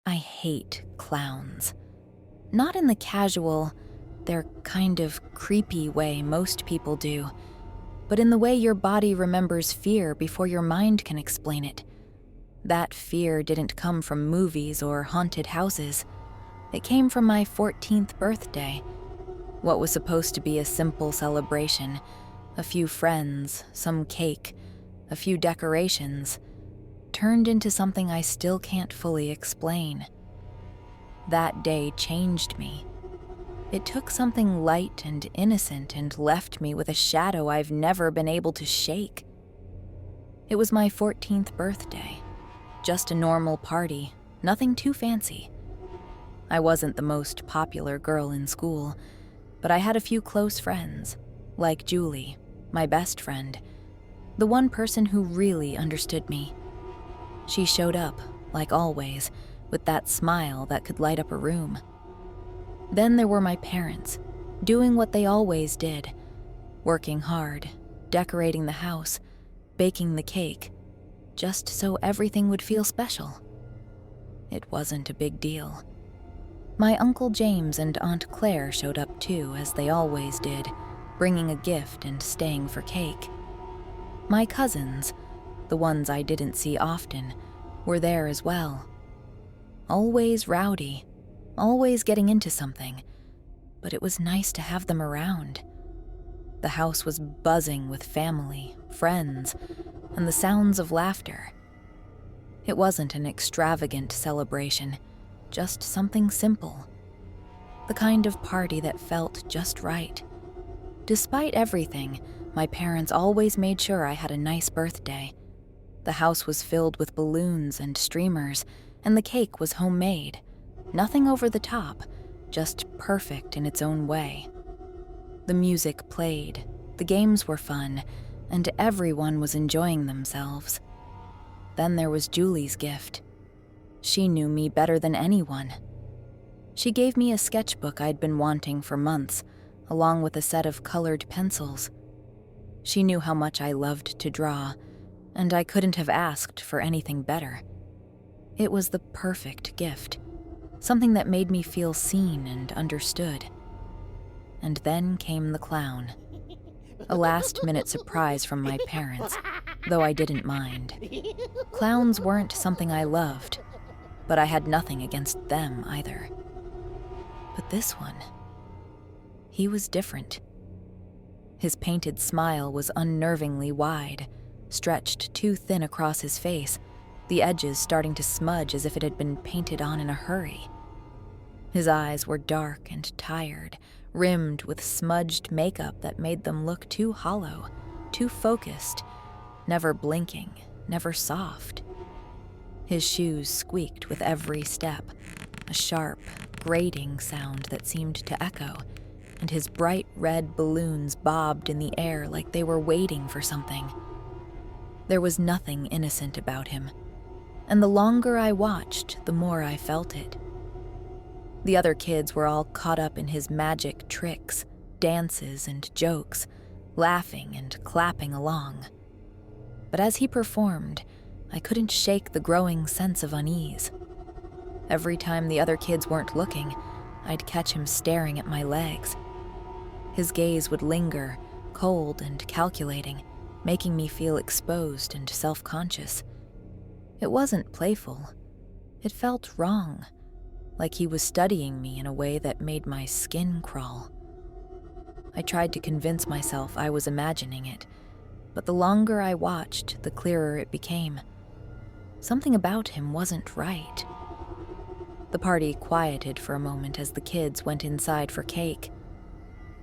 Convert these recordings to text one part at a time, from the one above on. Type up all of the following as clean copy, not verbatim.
I hate clowns. Not in the casual, they're kind of creepy way most people do, but in the way your body remembers fear before your mind can explain it. That fear didn't come from movies or haunted houses. It came from my 14th birthday. What was supposed to be a simple celebration, a few friends, some cake, a few decorations, turned into something I still can't fully explain. That day changed me. It took something light and innocent and left me with a shadow I've never been able to shake. It was my 14th birthday. Just a normal party, nothing too fancy. I wasn't the most popular girl in school, but I had a few close friends, like Julie, my best friend, the one person who really understood me. She showed up, like always, with that smile that could light up a room. Then there were my parents, doing what they always did, working hard, decorating the house, baking the cake, just so everything would feel special. It wasn't a big deal. My Uncle James and Aunt Claire showed up too, as they always did, bringing a gift and staying for cake. My cousins, the ones I didn't see often, were there as well. Always rowdy, always getting into something, but it was nice to have them around. The house was buzzing with family, friends, and the sounds of laughter. It wasn't an extravagant celebration, just something simple. The kind of party that felt just right. Despite everything, my parents always made sure I had a nice birthday. The house was filled with balloons and streamers, and the cake was homemade. Nothing over the top, just perfect in its own way. The music played, the games were fun, and everyone was enjoying themselves. Then there was Julie's gift. She knew me better than anyone. She gave me a sketchbook I'd been wanting for months, along with a set of colored pencils. She knew how much I loved to draw, and I couldn't have asked for anything better. It was the perfect gift, something that made me feel seen and understood. And then came the clown. A last-minute surprise from my parents, though I didn't mind. Clowns weren't something I loved, but I had nothing against them either. But this one, he was different. His painted smile was unnervingly wide, stretched too thin across his face, the edges starting to smudge as if it had been painted on in a hurry. His eyes were dark and tired, rimmed with smudged makeup that made them look too hollow, too focused, never blinking, never soft. His shoes squeaked with every step, a sharp, grating sound that seemed to echo, and his bright red balloons bobbed in the air like they were waiting for something. There was nothing innocent about him, and the longer I watched, the more I felt it. The other kids were all caught up in his magic tricks, dances, and jokes, laughing and clapping along. But as he performed, I couldn't shake the growing sense of unease. Every time the other kids weren't looking, I'd catch him staring at my legs. His gaze would linger, cold and calculating, making me feel exposed and self-conscious. It wasn't playful. It felt wrong, like he was studying me in a way that made my skin crawl. I tried to convince myself I was imagining it, but the longer I watched, the clearer it became. Something about him wasn't right. The party quieted for a moment as the kids went inside for cake.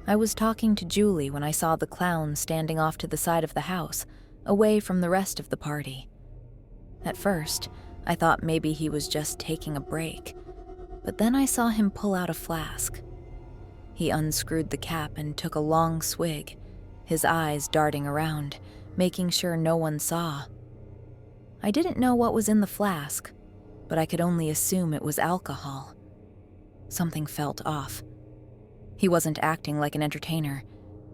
I was talking to Julie when I saw the clown standing off to the side of the house, away from the rest of the party. At first, I thought maybe he was just taking a break, but then I saw him pull out a flask. He unscrewed the cap and took a long swig, his eyes darting around, making sure no one saw. I didn't know what was in the flask, but I could only assume it was alcohol. Something felt off. He wasn't acting like an entertainer.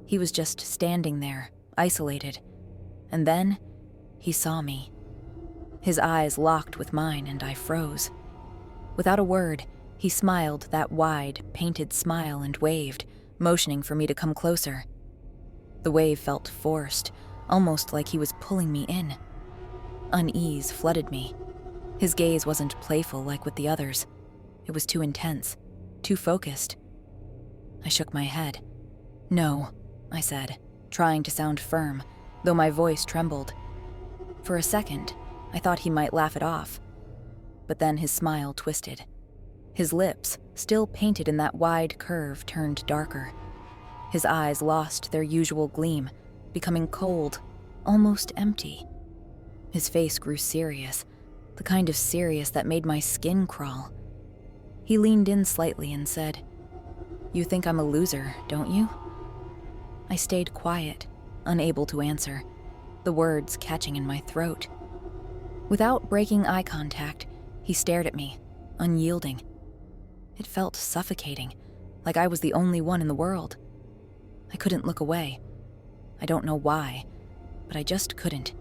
He was just standing there, isolated. And then, he saw me. His eyes locked with mine and I froze. Without a word, he smiled that wide, painted smile and waved, motioning for me to come closer. The wave felt forced, almost like he was pulling me in. Unease flooded me. His gaze wasn't playful like with the others. It was too intense, too focused. I shook my head. "No," I said, trying to sound firm, though my voice trembled. For a second, I thought he might laugh it off. But then his smile twisted. His lips, still painted in that wide curve, turned darker. His eyes lost their usual gleam, becoming cold, almost empty. His face grew serious, the kind of serious that made my skin crawl. He leaned in slightly and said, "You think I'm a loser, don't you?" I stayed quiet, unable to answer, the words catching in my throat. Without breaking eye contact, he stared at me, unyielding. It felt suffocating, like I was the only one in the world. I couldn't look away. I don't know why, but I just couldn't.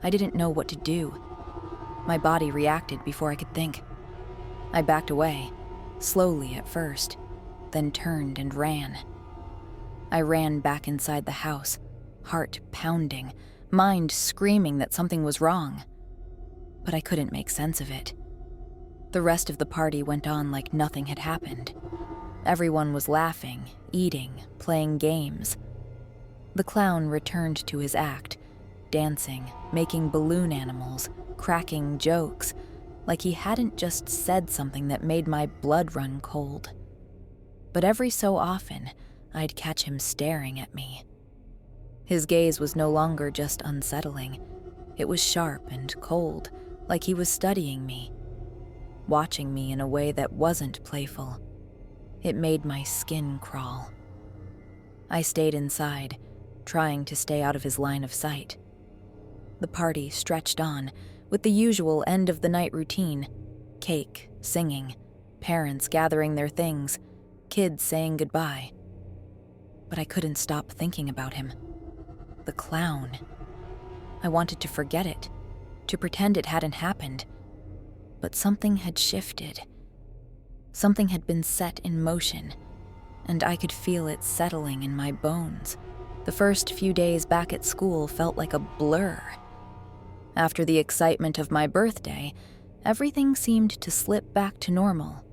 I didn't know what to do. My body reacted before I could think. I backed away, slowly at first, then turned and ran. I ran back inside the house, heart pounding, mind screaming that something was wrong. But I couldn't make sense of it. The rest of the party went on like nothing had happened. Everyone was laughing, eating, playing games. The clown returned to his act, dancing, making balloon animals, cracking jokes, like he hadn't just said something that made my blood run cold. But every so often, I'd catch him staring at me. His gaze was no longer just unsettling. It was sharp and cold, like he was studying me, watching me in a way that wasn't playful. It made my skin crawl. I stayed inside, trying to stay out of his line of sight. The party stretched on, with the usual end-of-the-night routine: cake, singing, parents gathering their things, kids saying goodbye. But I couldn't stop thinking about him. The clown. I wanted to forget it, to pretend it hadn't happened. But something had shifted. Something had been set in motion, and I could feel it settling in my bones. The first few days back at school felt like a blur. After the excitement of my birthday, everything seemed to slip back to normal.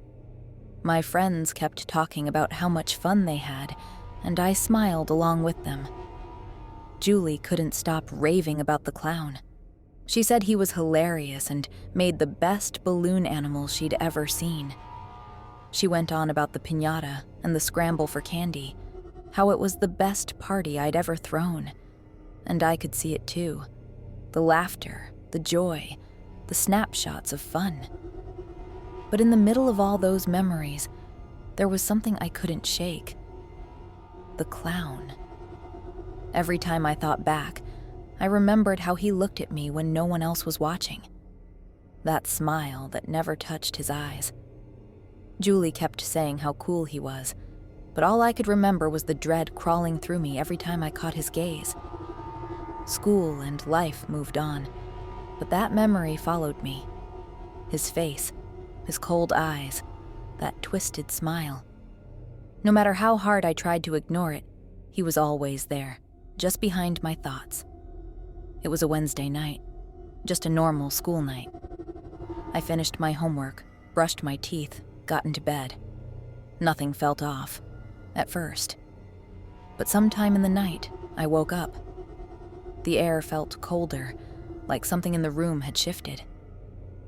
My friends kept talking about how much fun they had, and I smiled along with them. Julie couldn't stop raving about the clown. She said he was hilarious and made the best balloon animal she'd ever seen. She went on about the piñata and the scramble for candy, how it was the best party I'd ever thrown. And I could see it too. The laughter, the joy, the snapshots of fun. But in the middle of all those memories, there was something I couldn't shake. The clown. Every time I thought back, I remembered how he looked at me when no one else was watching. That smile that never touched his eyes. Julie kept saying how cool he was, but all I could remember was the dread crawling through me every time I caught his gaze. School and life moved on, but that memory followed me. His face, his cold eyes, that twisted smile. No matter how hard I tried to ignore it, he was always there, just behind my thoughts. It was a Wednesday night, just a normal school night. I finished my homework, brushed my teeth, got into bed. Nothing felt off, at first. But sometime in the night, I woke up. The air felt colder, like something in the room had shifted.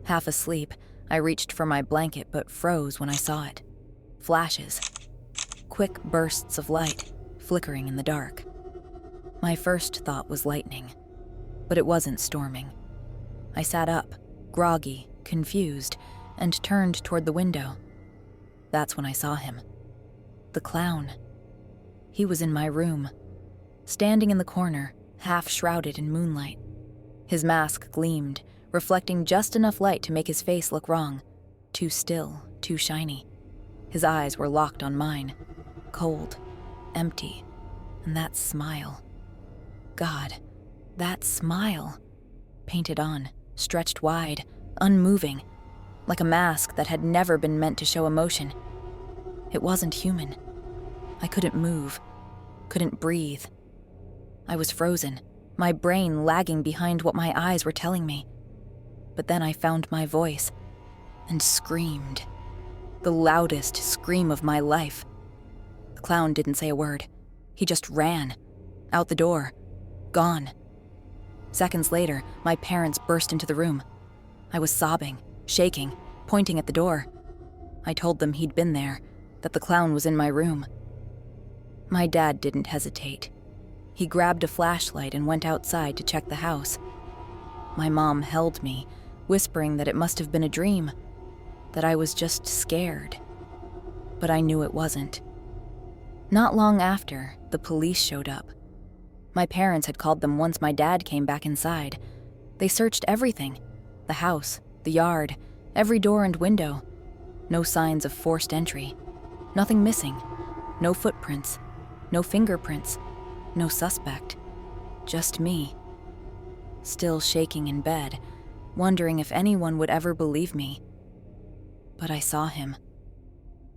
Half asleep, I reached for my blanket but froze when I saw it. Flashes. Quick bursts of light, flickering in the dark. My first thought was lightning, but it wasn't storming. I sat up, groggy, confused, and turned toward the window. That's when I saw him. The clown. He was in my room, standing in the corner, half shrouded in moonlight. His mask gleamed, reflecting just enough light to make his face look wrong. Too still, too shiny. His eyes were locked on mine, cold, empty, and that smile. God, that smile. Painted on, stretched wide, unmoving. like a mask that had never been meant to show emotion. It wasn't human. I couldn't move, couldn't breathe. I was frozen, my brain lagging behind what my eyes were telling me. But then I found my voice and screamed. The loudest scream of my life. The clown didn't say a word. He just ran. Out the door. Gone. Seconds later, my parents burst into the room. I was sobbing, shaking, pointing at the door. I told them he'd been there, that the clown was in my room. My dad didn't hesitate. He grabbed a flashlight and went outside to check the house. My mom held me, whispering that it must have been a dream, that I was just scared. But I knew it wasn't. Not long after, the police showed up. My parents had called them once my dad came back inside. They searched everything, the house, the yard, every door and window. No signs of forced entry. Nothing missing. No footprints. No fingerprints. No suspect. Just me. Still shaking in bed, wondering if anyone would ever believe me. But I saw him.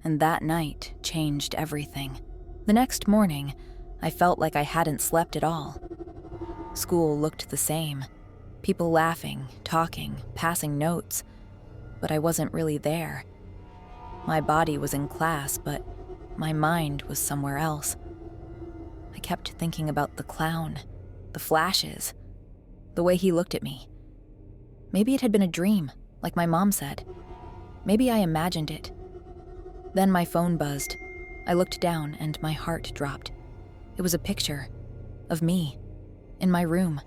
And that night changed everything. The next morning, I felt like I hadn't slept at all. School looked the same. People laughing, talking, passing notes. But I wasn't really there. My body was in class, but my mind was somewhere else. I kept thinking about the clown, the flashes, the way he looked at me. Maybe it had been a dream, like my mom said. Maybe I imagined it. Then my phone buzzed. I looked down and my heart dropped. It was a picture of me, in my room,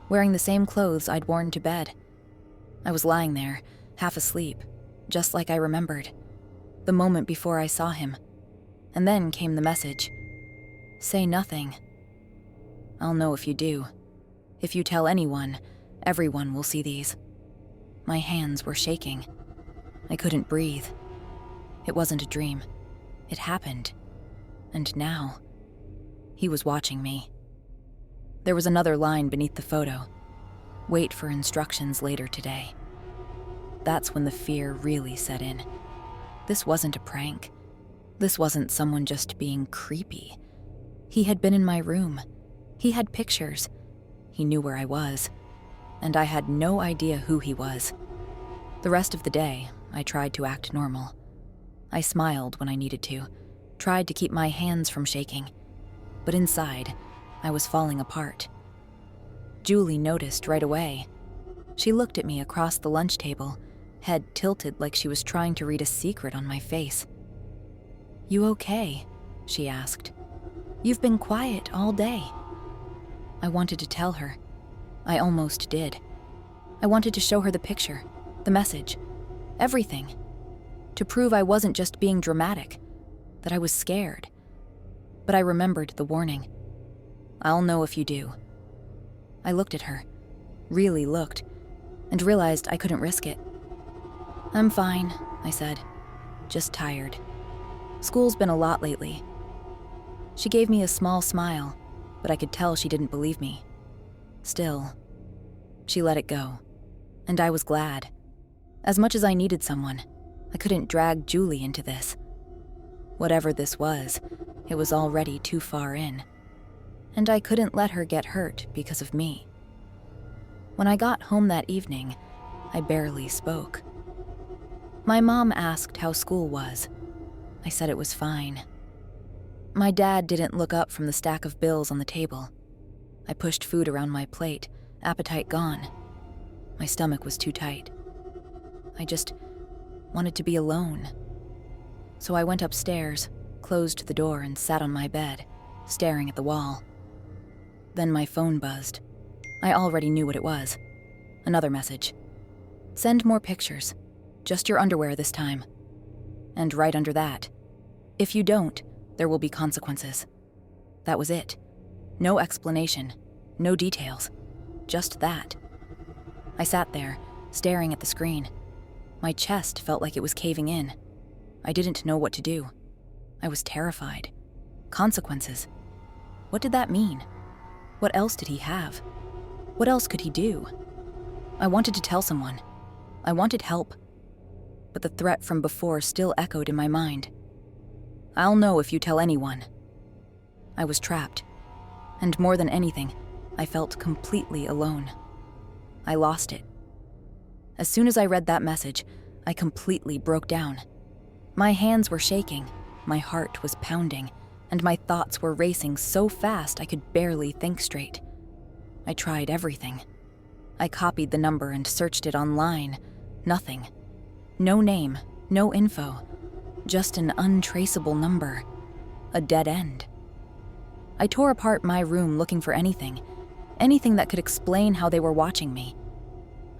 wearing the same clothes I'd worn to bed. I was lying there, half asleep, just like I remembered, the moment before I saw him. And then came the message. Say nothing. I'll know if you do. If you tell anyone, everyone will see these. My hands were shaking. I couldn't breathe. It wasn't a dream. It happened. And now, he was watching me. There was another line beneath the photo. Wait for instructions later today. That's when the fear really set in. This wasn't a prank. This wasn't someone just being creepy. He had been in my room. He had pictures. He knew where I was. And I had no idea who he was. The rest of the day, I tried to act normal. I smiled when I needed to, tried to keep my hands from shaking. But inside, I was falling apart. Julie noticed right away. She looked at me across the lunch table, head tilted like she was trying to read a secret on my face. "You okay?" she asked. "You've been quiet all day." I wanted to tell her. I almost did. I wanted to show her the picture, the message, everything. To prove I wasn't just being dramatic, that I was scared. But I remembered the warning. I'll know if you do. I looked at her, really looked, and realized I couldn't risk it. I'm fine, I said. Just tired. School's been a lot lately. She gave me a small smile, but I could tell she didn't believe me. Still, she let it go, and I was glad. As much as I needed someone, I couldn't drag Julie into this. Whatever this was, it was already too far in, and I couldn't let her get hurt because of me. When I got home that evening, I barely spoke. My mom asked how school was. I said it was fine. My dad didn't look up from the stack of bills on the table. I pushed food around my plate, appetite gone. My stomach was too tight. I just wanted to be alone. So I went upstairs, closed the door, and sat on my bed, staring at the wall. Then my phone buzzed. I already knew what it was. Another message. Send more pictures. Just your underwear this time. And right under that, if you don't, there will be consequences. That was it. No explanation, no details, just that. I sat there, staring at the screen. My chest felt like it was caving in. I didn't know what to do. I was terrified. Consequences. What did that mean? What else did he have? What else could he do? I wanted to tell someone. I wanted help. but the threat from before still echoed in my mind. "I'll know if you tell anyone." I was trapped, and more than anything, I felt completely alone. I lost it. As soon as I read that message, I completely broke down. My hands were shaking, my heart was pounding, and my thoughts were racing so fast I could barely think straight. I tried everything. I copied the number and searched it online. Nothing. No name, no info. Just an untraceable number. A dead end. I tore apart my room looking for anything that could explain how they were watching me.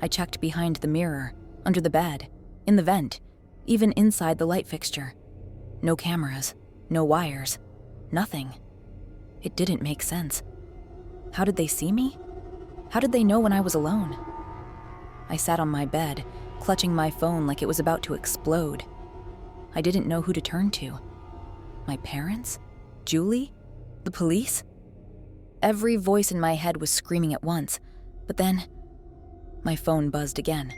I checked behind the mirror, under the bed, in the vent, even inside the light fixture. No cameras, no wires, nothing. It didn't make sense. How did they see me? How did they know when I was alone? I sat on my bed, clutching my phone like it was about to explode. I didn't know who to turn to. My parents? Julie? The police? Every voice in my head was screaming at once, but then my phone buzzed again.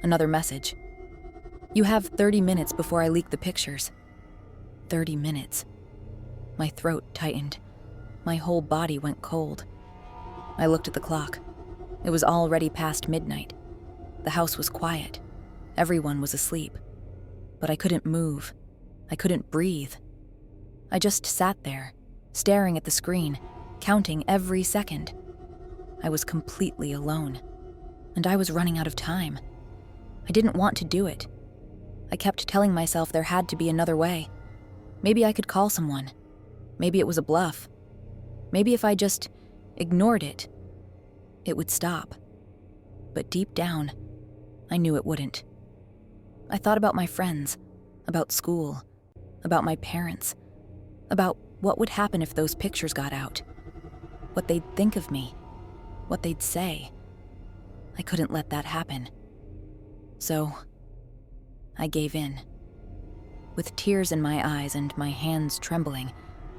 Another message. "You have 30 minutes before I leak the pictures." 30 minutes. My throat tightened. My whole body went cold. I looked at the clock. It was already past midnight. The house was quiet. Everyone was asleep. But I couldn't move. I couldn't breathe. I just sat there, staring at the screen, counting every second. I was completely alone. And I was running out of time. I didn't want to do it. I kept telling myself there had to be another way. Maybe I could call someone. Maybe it was a bluff. Maybe if I just ignored it, it would stop. But deep down, I knew it wouldn't. I thought about my friends, about school, about my parents, about what would happen if those pictures got out, what they'd think of me, what they'd say. I couldn't let that happen. So, I gave in. With tears in my eyes and my hands trembling,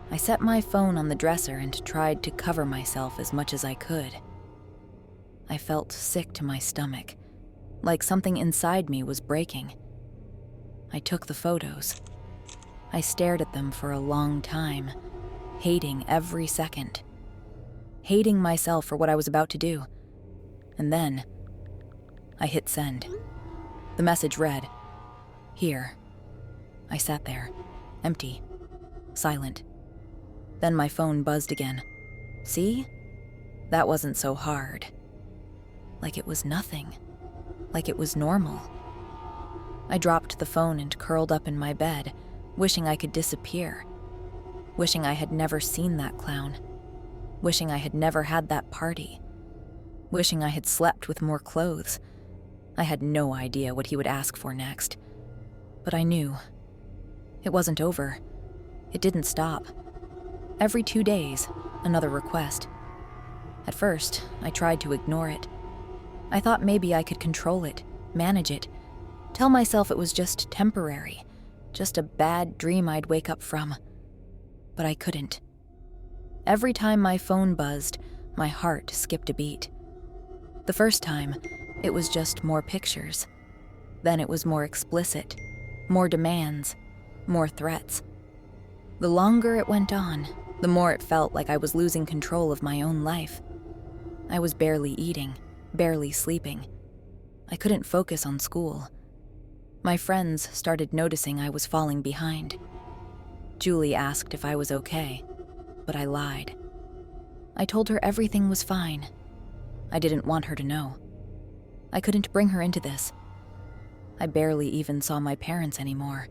I set my phone on the dresser and tried to cover myself as much as I could. I felt sick to my stomach, like something inside me was breaking. I took the photos. I stared at them for a long time, hating every second. Hating myself for what I was about to do. And then, I hit send. The message read, "Here." I sat there, empty, silent. Then my phone buzzed again. See? That wasn't so hard. Like it was nothing. Like it was normal. I dropped the phone and curled up in my bed, wishing I could disappear. Wishing I had never seen that clown. Wishing I had never had that party. Wishing I had slept with more clothes. I had no idea what he would ask for next. But I knew. It wasn't over. It didn't stop. Every 2 days, another request. At first, I tried to ignore it. I thought maybe I could control it, manage it, tell myself it was just temporary, just a bad dream I'd wake up from. But I couldn't. Every time my phone buzzed, my heart skipped a beat. The first time, it was just more pictures. Then it was more explicit, more demands, more threats. The longer it went on, the more it felt like I was losing control of my own life. I was barely eating, barely sleeping. I couldn't focus on school. My friends started noticing I was falling behind. Julie asked if I was okay, but I lied. I told her everything was fine. I didn't want her to know. I couldn't bring her into this. I barely even saw my parents anymore.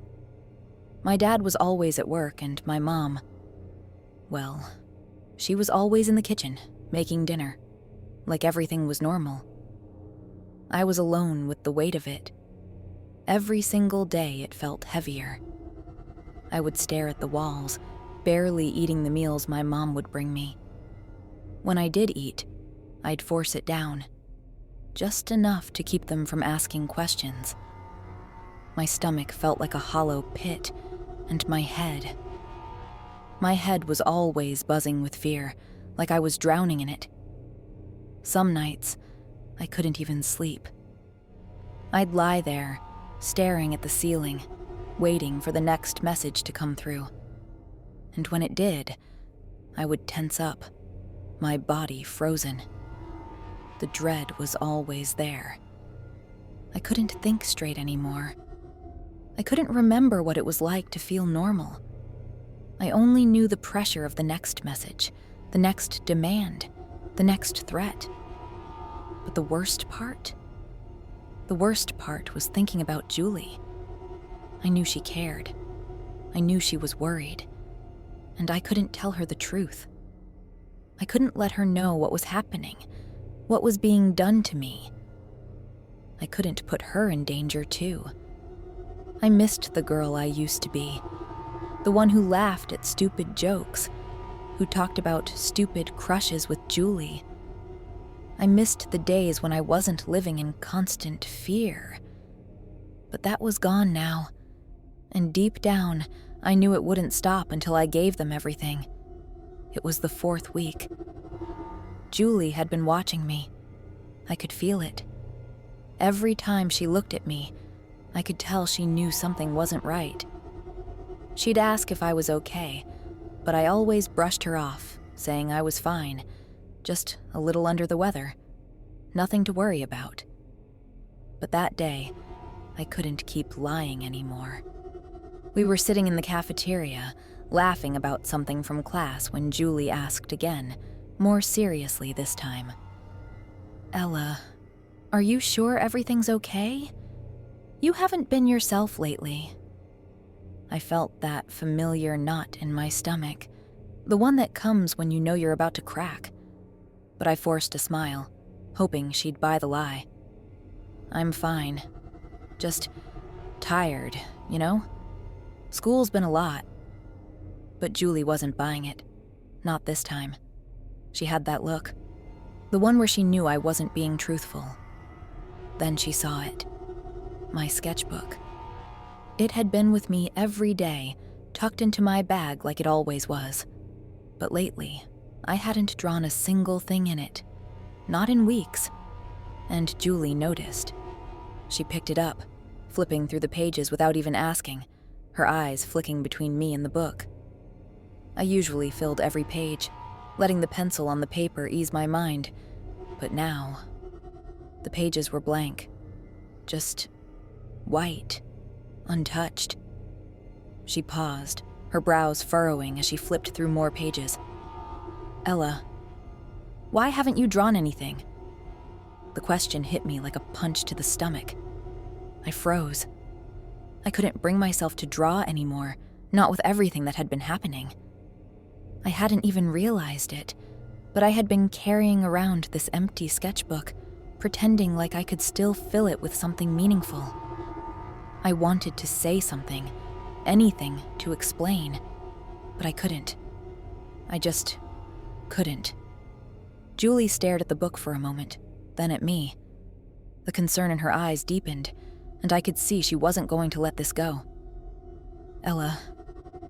My dad was always at work, and my mom, well, she was always in the kitchen, making dinner, like everything was normal. I was alone with the weight of it. Every single day it felt heavier. I would stare at the walls, barely eating the meals my mom would bring me. When I did eat, I'd force it down, just enough to keep them from asking questions. My stomach felt like a hollow pit, and my head was always buzzing with fear, like I was drowning in it. Some nights, I couldn't even sleep. I'd lie there, staring at the ceiling, waiting for the next message to come through. And when it did, I would tense up, my body frozen. The dread was always there. I couldn't think straight anymore. I couldn't remember what it was like to feel normal. I only knew the pressure of the next message, the next demand, the next threat. But the worst part? The worst part was thinking about Julie. I knew she cared. I knew she was worried. And I couldn't tell her the truth. I couldn't let her know what was happening, what was being done to me. I couldn't put her in danger too. I missed the girl I used to be, the one who laughed at stupid jokes, who talked about stupid crushes with Julie. I missed the days when I wasn't living in constant fear. But that was gone now, and deep down, I knew it wouldn't stop until I gave them everything. It was the 4th week. Julie had been watching me. I could feel it. Every time she looked at me, I could tell she knew something wasn't right. She'd ask if I was okay, but I always brushed her off, saying I was fine, just a little under the weather. Nothing to worry about. But that day, I couldn't keep lying anymore. We were sitting in the cafeteria, laughing about something from class when Julie asked again, more seriously this time. "Ella, are you sure everything's okay? You haven't been yourself lately." I felt that familiar knot in my stomach, the one that comes when you know you're about to crack. But I forced a smile, hoping she'd buy the lie. "I'm fine. Just tired, you know? School's been a lot." But Julie wasn't buying it. Not this time. She had that look. The one where she knew I wasn't being truthful. Then she saw it. My sketchbook. It had been with me every day, tucked into my bag like it always was. But lately, I hadn't drawn a single thing in it. Not in weeks. And Julie noticed. She picked it up, flipping through the pages without even asking, her eyes flicking between me and the book. I usually filled every page, letting the pencil on the paper ease my mind, but now, the pages were blank. Just white, untouched. She paused, her brows furrowing as she flipped through more pages. "Ella, why haven't you drawn anything?" The question hit me like a punch to the stomach. I froze. I couldn't bring myself to draw anymore, not with everything that had been happening. I hadn't even realized it, but I had been carrying around this empty sketchbook, pretending like I could still fill it with something meaningful. I wanted to say something, anything to explain, but I couldn't. I just couldn't. Julie stared at the book for a moment, then at me. The concern in her eyes deepened, and I could see she wasn't going to let this go. "Ella,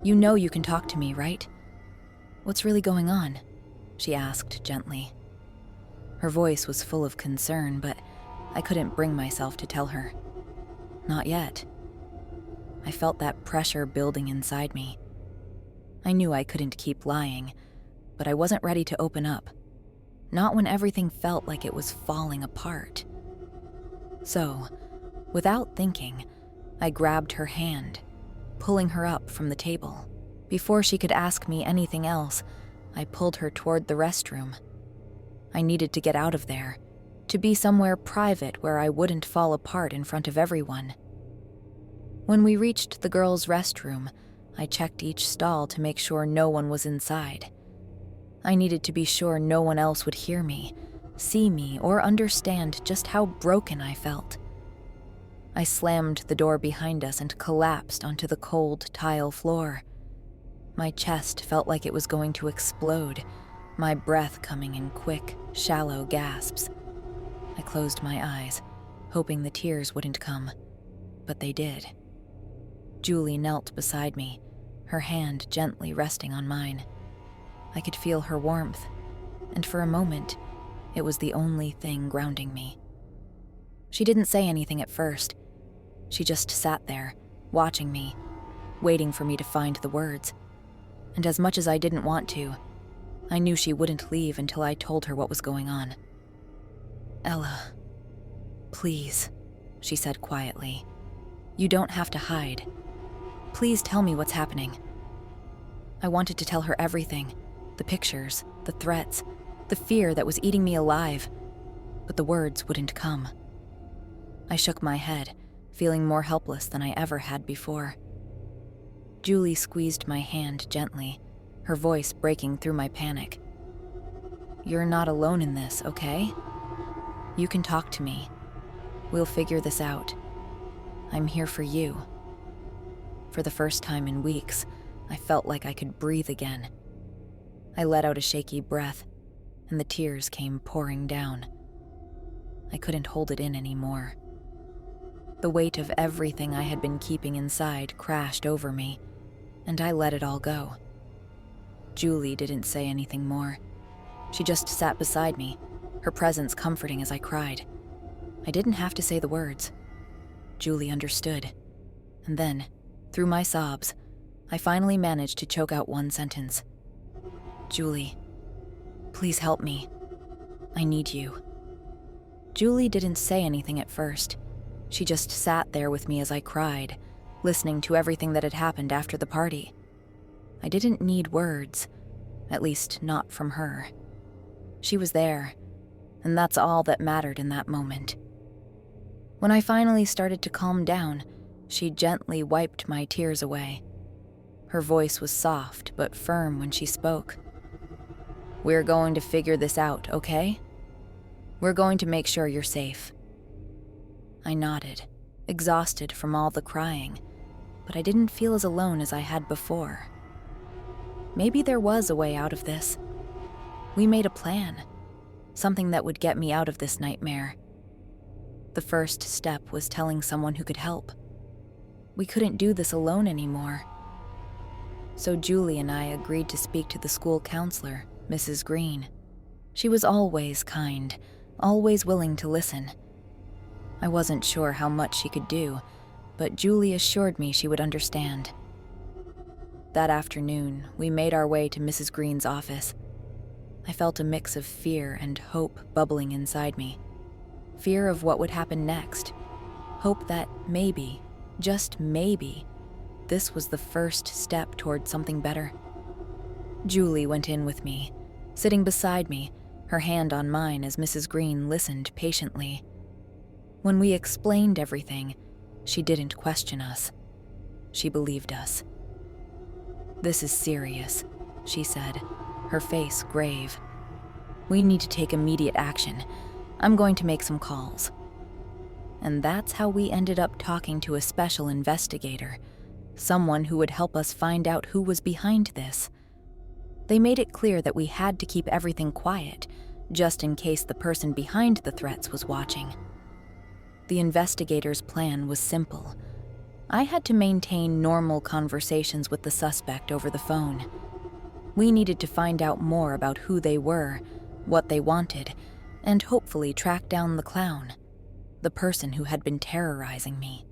you know you can talk to me, right? What's really going on?" she asked gently. Her voice was full of concern, but I couldn't bring myself to tell her. Not yet. I felt that pressure building inside me. I knew I couldn't keep lying, but I wasn't ready to open up. Not when everything felt like it was falling apart. So, without thinking, I grabbed her hand, pulling her up from the table. Before she could ask me anything else, I pulled her toward the restroom. I needed to get out of there, to be somewhere private where I wouldn't fall apart in front of everyone. When we reached the girls' restroom, I checked each stall to make sure no one was inside. I needed to be sure no one else would hear me, see me, or understand just how broken I felt. I slammed the door behind us and collapsed onto the cold tile floor. My chest felt like it was going to explode, my breath coming in quick, shallow gasps. I closed my eyes, hoping the tears wouldn't come, but they did. Julie knelt beside me, her hand gently resting on mine. I could feel her warmth, and for a moment, it was the only thing grounding me. She didn't say anything at first, She just sat there, watching me, waiting for me to find the words. And as much as I didn't want to, I knew she wouldn't leave until I told her what was going on. "Ella, please," she said quietly. "You don't have to hide. Please tell me what's happening." I wanted to tell her everything, the pictures, the threats, the fear that was eating me alive, but the words wouldn't come. I shook my head, feeling more helpless than I ever had before. Julie squeezed my hand gently, her voice breaking through my panic. "You're not alone in this, okay? You can talk to me. We'll figure this out. I'm here for you." For the first time in weeks, I felt like I could breathe again. I let out a shaky breath, and the tears came pouring down. I couldn't hold it in anymore. The weight of everything I had been keeping inside crashed over me, and I let it all go. Julie didn't say anything more. She just sat beside me, her presence comforting as I cried. I didn't have to say the words. Julie understood. And then, through my sobs, I finally managed to choke out one sentence. "Julie, please help me. I need you." Julie didn't say anything at first. She just sat there with me as I cried, listening to everything that had happened after the party. I didn't need words, at least not from her. She was there, and that's all that mattered in that moment. When I finally started to calm down, she gently wiped my tears away. Her voice was soft but firm when she spoke. "We're going to figure this out, okay? We're going to make sure you're safe." I nodded, exhausted from all the crying, but I didn't feel as alone as I had before. Maybe there was a way out of this. We made a plan, something that would get me out of this nightmare. The first step was telling someone who could help. We couldn't do this alone anymore. So Julie and I agreed to speak to the school counselor, Mrs. Green. She was always kind, always willing to listen. I wasn't sure how much she could do, but Julie assured me she would understand. That afternoon, we made our way to Mrs. Green's office. I felt a mix of fear and hope bubbling inside me. Fear of what would happen next. Hope that maybe, just maybe, this was the first step toward something better. Julie went in with me, sitting beside me, her hand on mine as Mrs. Green listened patiently. When we explained everything, she didn't question us. She believed us. "This is serious," she said, her face grave. "We need to take immediate action. I'm going to make some calls." And that's how we ended up talking to a special investigator, someone who would help us find out who was behind this. They made it clear that we had to keep everything quiet, just in case the person behind the threats was watching. The investigator's plan was simple. I had to maintain normal conversations with the suspect over the phone. We needed to find out more about who they were, what they wanted, and hopefully track down the clown, the person who had been terrorizing me.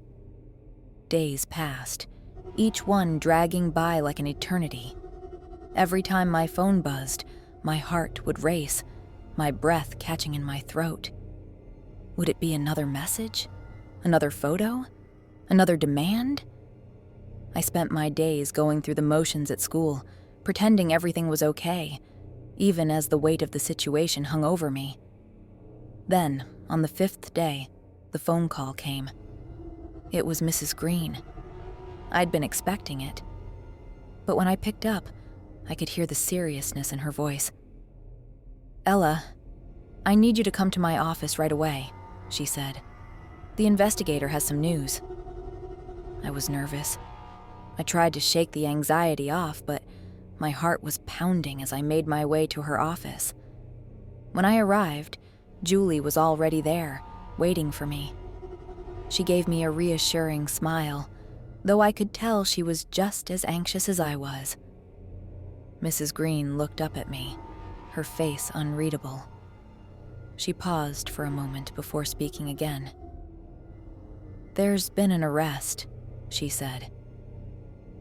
Days passed, each one dragging by like an eternity. Every time my phone buzzed, my heart would race, my breath catching in my throat. Would it be another message? Another photo? Another demand? I spent my days going through the motions at school, pretending everything was okay, even as the weight of the situation hung over me. Then, on the 5th day, the phone call came. It was Mrs. Green. I'd been expecting it. But when I picked up, I could hear the seriousness in her voice. "Ella, I need you to come to my office right away," she said. "The investigator has some news." I was nervous. I tried to shake the anxiety off, but my heart was pounding as I made my way to her office. When I arrived, Julie was already there, waiting for me. She gave me a reassuring smile, though I could tell she was just as anxious as I was. Mrs. Green looked up at me, her face unreadable. She paused for a moment before speaking again. "There's been an arrest," she said.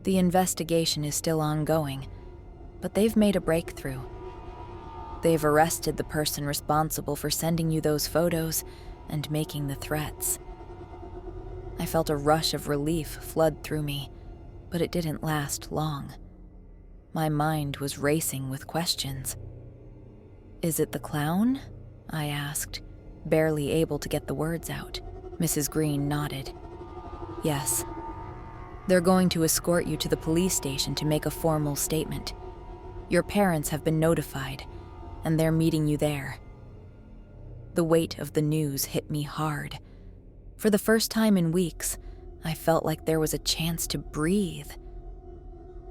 "The investigation is still ongoing, but they've made a breakthrough. They've arrested the person responsible for sending you those photos and making the threats." I felt a rush of relief flood through me, but it didn't last long. My mind was racing with questions. "Is it the clown?" I asked, barely able to get the words out. Mrs. Green nodded. "Yes. They're going to escort you to the police station to make a formal statement. Your parents have been notified, and they're meeting you there." The weight of the news hit me hard. For the first time in weeks, I felt like there was a chance to breathe.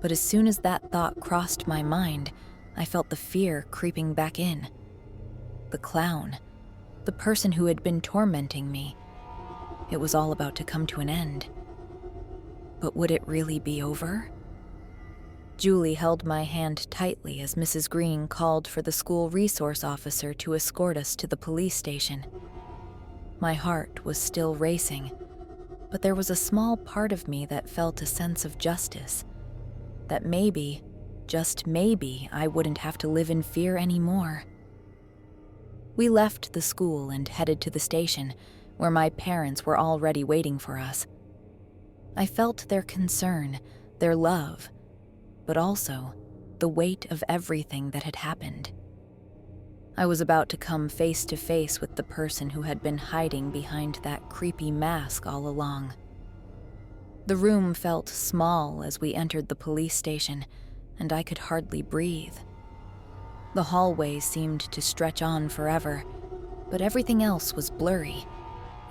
But as soon as that thought crossed my mind, I felt the fear creeping back in. The clown, the person who had been tormenting me, it was all about to come to an end. But would it really be over? Julie held my hand tightly as Mrs. Green called for the school resource officer to escort us to the police station. My heart was still racing, but there was a small part of me that felt a sense of justice, that maybe, just maybe, I wouldn't have to live in fear anymore. We left the school and headed to the station, where my parents were already waiting for us. I felt their concern, their love, but also the weight of everything that had happened. I was about to come face to face with the person who had been hiding behind that creepy mask all along. The room felt small as we entered the police station, and I could hardly breathe. The hallways seemed to stretch on forever, but everything else was blurry,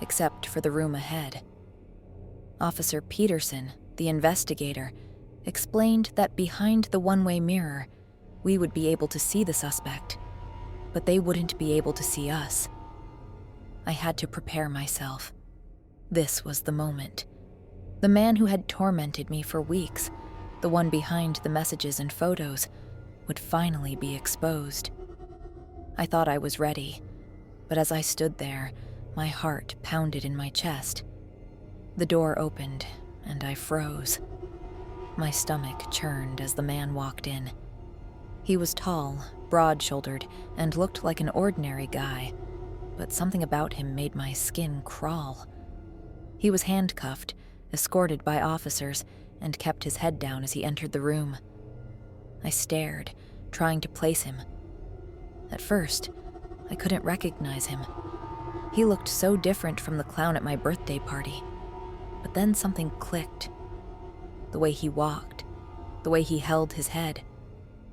except for the room ahead. Officer Peterson, the investigator, explained that behind the one-way mirror, we would be able to see the suspect, but they wouldn't be able to see us. I had to prepare myself. This was the moment. The man who had tormented me for weeks, the one behind the messages and photos, would finally be exposed. I thought I was ready, but as I stood there, my heart pounded in my chest. The door opened, and I froze. My stomach churned as the man walked in. He was tall, broad-shouldered, and looked like an ordinary guy, but something about him made my skin crawl. He was handcuffed, escorted by officers, and kept his head down as he entered the room. I stared, trying to place him. At first, I couldn't recognize him. He looked so different from the clown at my birthday party. But then something clicked. The way he walked, the way he held his head,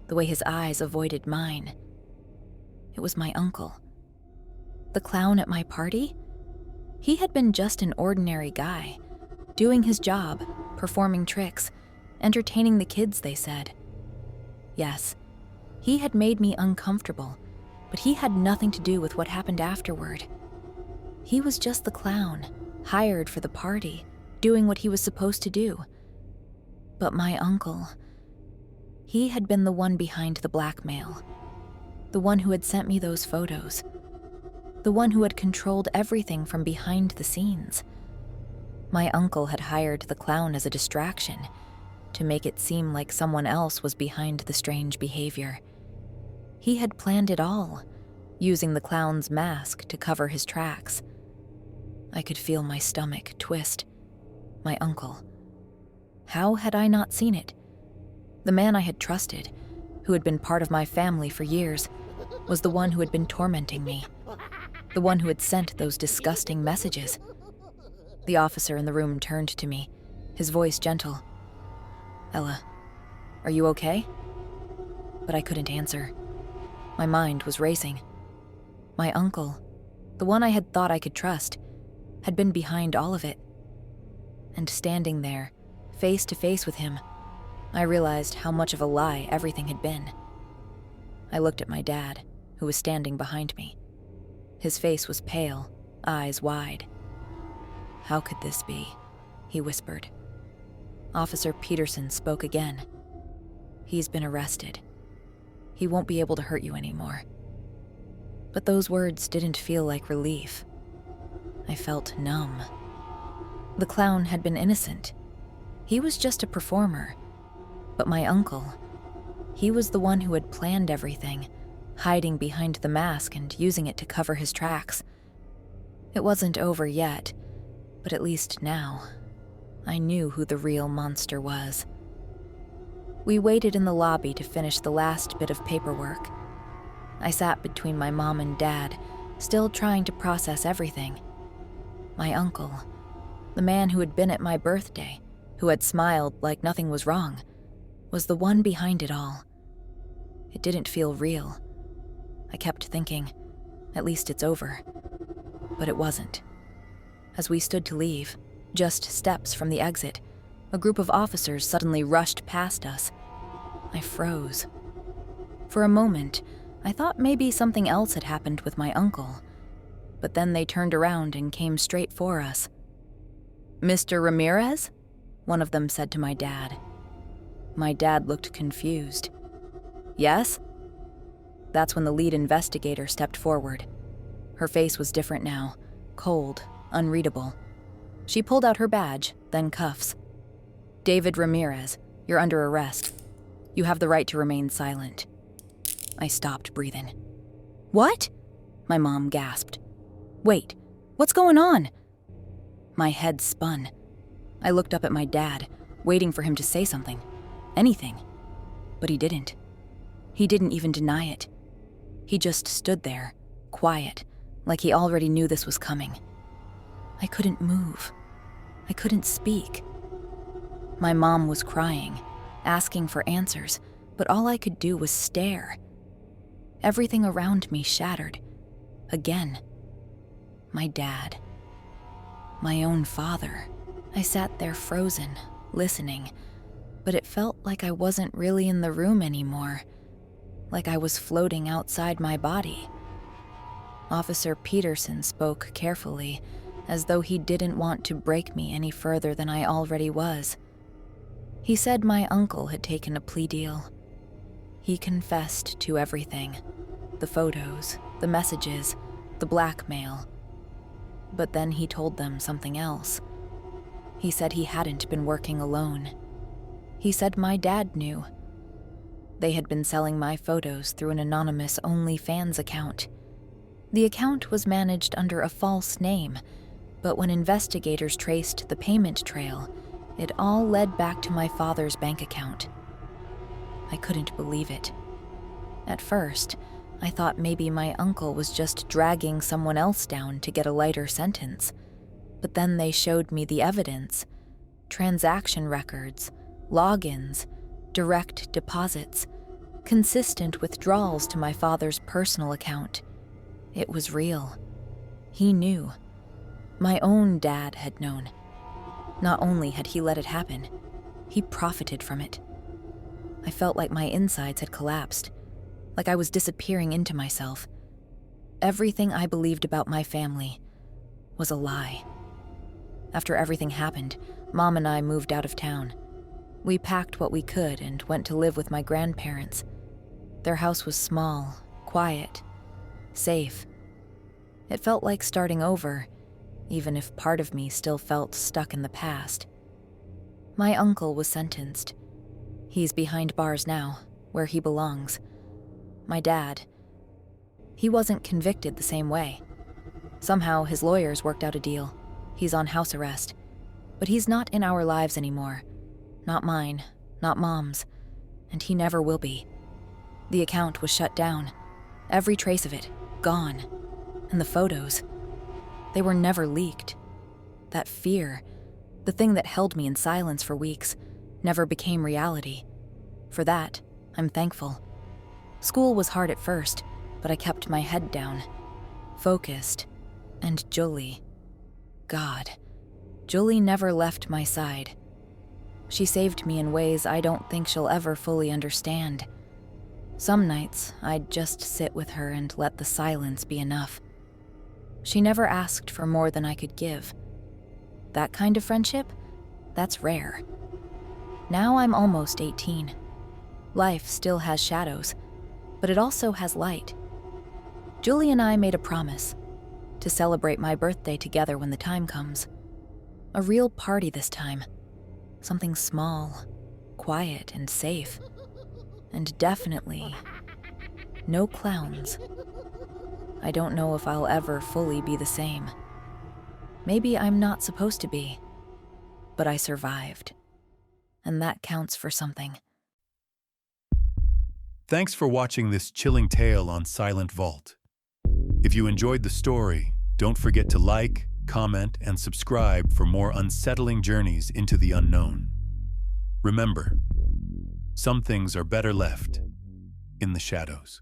the way his eyes avoided mine. It was my uncle. The clown at my party? He had been just an ordinary guy, doing his job, performing tricks, entertaining the kids, they said. Yes, he had made me uncomfortable, but he had nothing to do with what happened afterward. He was just the clown, hired for the party, doing what he was supposed to do. But my uncle, he had been the one behind the blackmail, the one who had sent me those photos, the one who had controlled everything from behind the scenes. My uncle had hired the clown as a distraction, to make it seem like someone else was behind the strange behavior. He had planned it all, using the clown's mask to cover his tracks. I could feel my stomach twist. My uncle. How had I not seen it? The man I had trusted, who had been part of my family for years, was the one who had been tormenting me, the one who had sent those disgusting messages. The officer in the room turned to me, his voice gentle. "Ella, are you okay?" But I couldn't answer. My mind was racing. My uncle, the one I had thought I could trust, had been behind all of it. And standing there, face to face with him, I realized how much of a lie everything had been. I looked at my dad, who was standing behind me. His face was pale, eyes wide. "How could this be?" he whispered. Officer Peterson spoke again. "He's been arrested. He won't be able to hurt you anymore." But those words didn't feel like relief. I felt numb. The clown had been innocent. He was just a performer. But my uncle, he was the one who had planned everything, hiding behind the mask and using it to cover his tracks. It wasn't over yet, but at least now, I knew who the real monster was. We waited in the lobby to finish the last bit of paperwork. I sat between my mom and dad, still trying to process everything. My uncle, the man who had been at my birthday, who had smiled like nothing was wrong, was the one behind it all. It didn't feel real. I kept thinking, at least it's over. But it wasn't. As we stood to leave, just steps from the exit, a group of officers suddenly rushed past us. I froze. For a moment, I thought maybe something else had happened with my uncle, but then they turned around and came straight for us. "Mr. Ramirez?" one of them said to my dad. My dad looked confused. "Yes?" That's when the lead investigator stepped forward. Her face was different now, cold, unreadable. She pulled out her badge, then cuffs. "David Ramirez, you're under arrest. You have the right to remain silent." I stopped breathing. "What?" my mom gasped. "Wait, what's going on?" My head spun. I looked up at my dad, waiting for him to say something. Anything. But he didn't. He didn't even deny it. He just stood there, quiet, like he already knew this was coming. I couldn't move. I couldn't speak. My mom was crying, asking for answers, but all I could do was stare. Everything around me shattered. Again. My dad. My own father. I sat there frozen, listening, but it felt like I wasn't really in the room anymore, like I was floating outside my body. Officer Peterson spoke carefully, as though he didn't want to break me any further than I already was. He said my uncle had taken a plea deal. He confessed to everything. The photos, the messages, the blackmail. But then he told them something else. He said he hadn't been working alone. He said my dad knew. They had been selling my photos through an anonymous OnlyFans account. The account was managed under a false name, but when investigators traced the payment trail, it all led back to my father's bank account. I couldn't believe it. At first, I thought maybe my uncle was just dragging someone else down to get a lighter sentence. But then they showed me the evidence. Transaction records, logins, direct deposits, consistent withdrawals to my father's personal account. It was real. He knew. My own dad had known. Not only had he let it happen, he profited from it. I felt like my insides had collapsed, like I was disappearing into myself. Everything I believed about my family was a lie. After everything happened, Mom and I moved out of town. We packed what we could and went to live with my grandparents. Their house was small, quiet, safe. It felt like starting over, even if part of me still felt stuck in the past. My uncle was sentenced. He's behind bars now, where he belongs. My dad, he wasn't convicted the same way. Somehow his lawyers worked out a deal. He's on house arrest. But he's not in our lives anymore. Not mine, not Mom's, and he never will be. The account was shut down. Every trace of it, gone. And the photos, they were never leaked. That fear, the thing that held me in silence for weeks, never became reality. For that, I'm thankful. School was hard at first, but I kept my head down, focused. And Julie, God, Julie never left my side. She saved me in ways I don't think she'll ever fully understand. Some nights, I'd just sit with her and let the silence be enough. She never asked for more than I could give. That kind of friendship, that's rare. Now I'm almost 18. Life still has shadows, but it also has light. Julie and I made a promise to celebrate my birthday together when the time comes. A real party this time. Something small, quiet, and safe. And definitely no clowns. I don't know if I'll ever fully be the same. Maybe I'm not supposed to be, but I survived. And that counts for something. Thanks for watching this chilling tale on Silent Vault. If you enjoyed the story, don't forget to like, comment, and subscribe for more unsettling journeys into the unknown. Remember, some things are better left in the shadows.